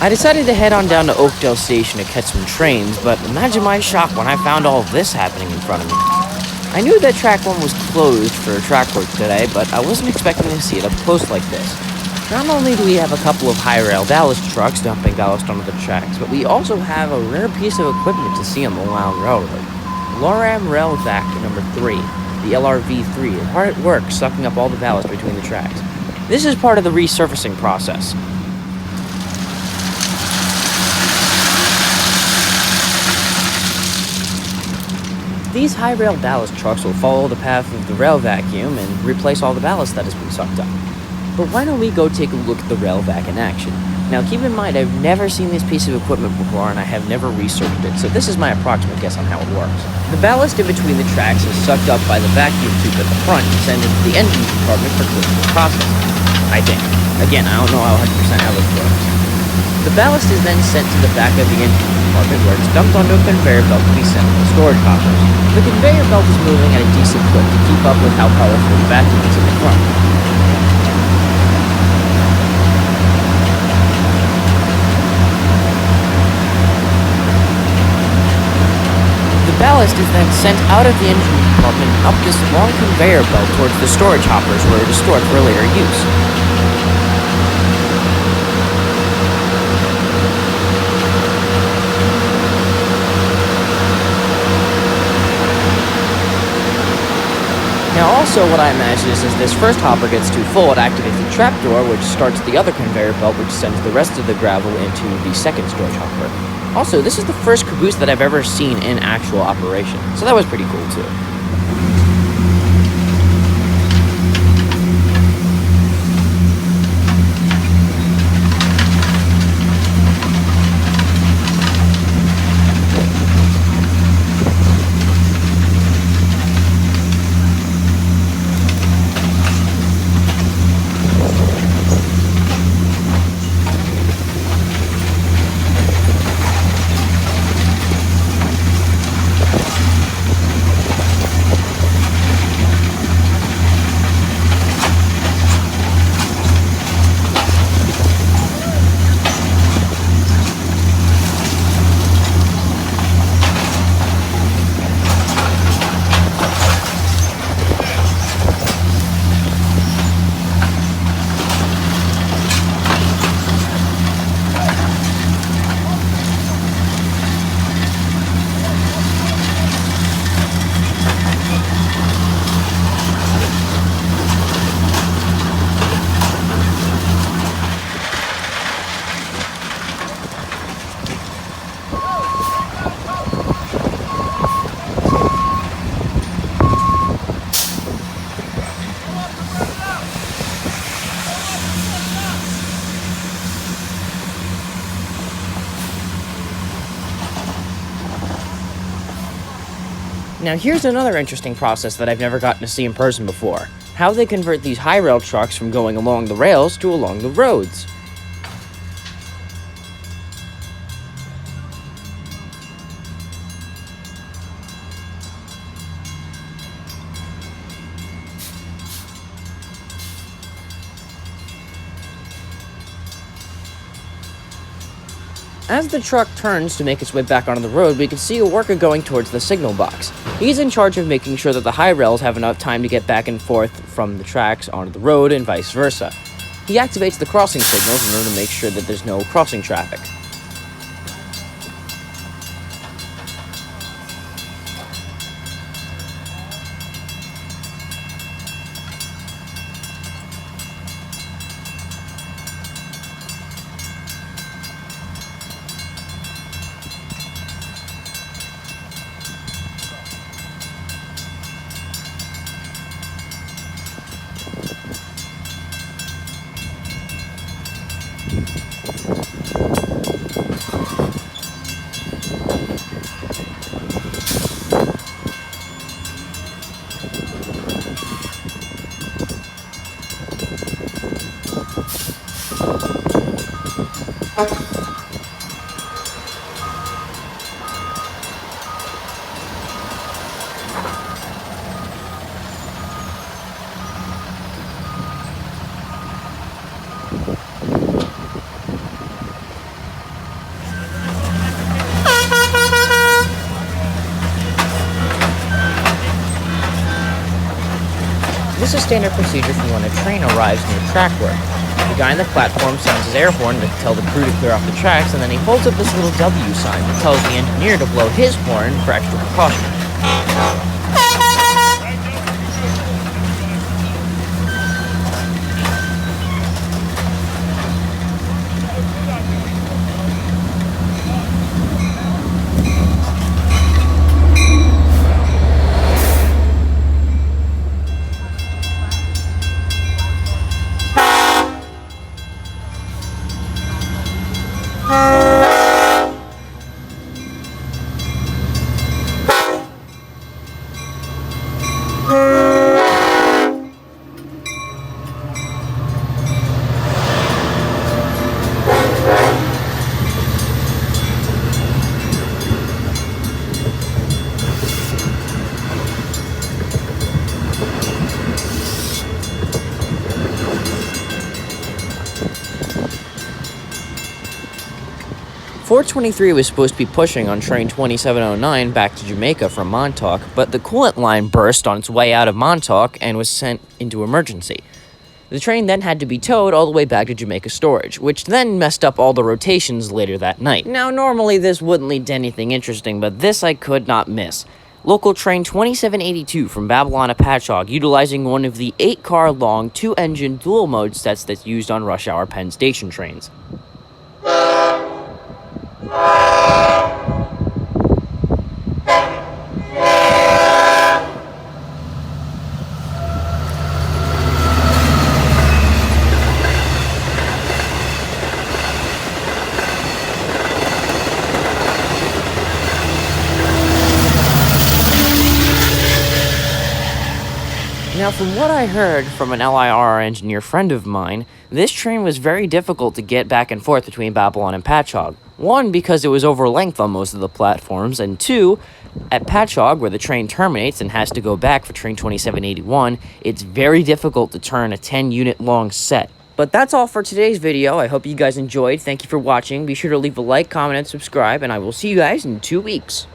I decided to head on down to Oakdale Station to catch some trains, but imagine my shock when I found all of this happening in front of me. I knew that track 1 was closed for track work today, but I wasn't expecting to see it up close like this. Not only do we have a couple of high-rail ballast trucks dumping ballast onto the tracks, but we also have a rare piece of equipment to see on the Long Island Railroad. LORAM RailVac LRV-3, the LRV-3, is hard at work sucking up all the ballast between the tracks. This is part of the resurfacing process. These high-rail ballast trucks will follow the path of the rail vacuum and replace all the ballast that has been sucked up. But why don't we go take a look at the rail vac in action? Now keep in mind, I've never seen this piece of equipment before and I have never researched it, so this is my approximate guess on how it works. The ballast in between the tracks is sucked up by the vacuum tube at the front and sent into the engine compartment for cleaning processing. I think. Again, I don't know 100% how this works. The ballast is then sent to the back of the engine compartment where it's dumped onto a conveyor belt to be sent to the storage hoppers. The conveyor belt is moving at a decent clip to keep up with how powerful the vacuum is in the front. The ballast is then sent out of the engine compartment and up this long conveyor belt towards the storage hoppers where it is stored for later use. Now also what I imagine is as this first hopper gets too full, it activates the trapdoor, which starts the other conveyor belt, which sends the rest of the gravel into the second storage hopper. Also, this is the first caboose that I've ever seen in actual operation, so that was pretty cool too. Now here's another interesting process that I've never gotten to see in person before. How they convert these high rail trucks from going along the rails to along the roads. As the truck turns to make its way back onto the road, we can see a worker going towards the signal box. He's in charge of making sure that the high rails have enough time to get back and forth from the tracks onto the road and vice versa. He activates the crossing signals in order to make sure that there's no crossing traffic. This is standard procedure for when a train arrives near track work. The guy on the platform sounds his air horn to tell the crew to clear off the tracks, and then he holds up this little W sign that tells the engineer to blow his horn for extra precaution. 423 was supposed to be pushing on train 2709 back to Jamaica from Montauk, but the coolant line burst on its way out of Montauk and was sent into emergency. The train then had to be towed all the way back to Jamaica storage, which then messed up all the rotations later that night. Now, normally this wouldn't lead to anything interesting, but this I could not miss. Local train 2782 from Babylon to Patchogue, utilizing one of the 8-car-long, 2-engine dual-mode sets that's used on rush-hour Penn Station trains. Now, from what I heard from an LIRR engineer friend of mine, this train was very difficult to get back and forth between Babylon and Patchogue. One, because it was over length on most of the platforms, and two, at Patchogue, where the train terminates and has to go back for train 2781, it's very difficult to turn a 10-unit long set. But that's all for today's video. I hope you guys enjoyed. Thank you for watching. Be sure to leave a like, comment, and subscribe, and I will see you guys in 2 weeks.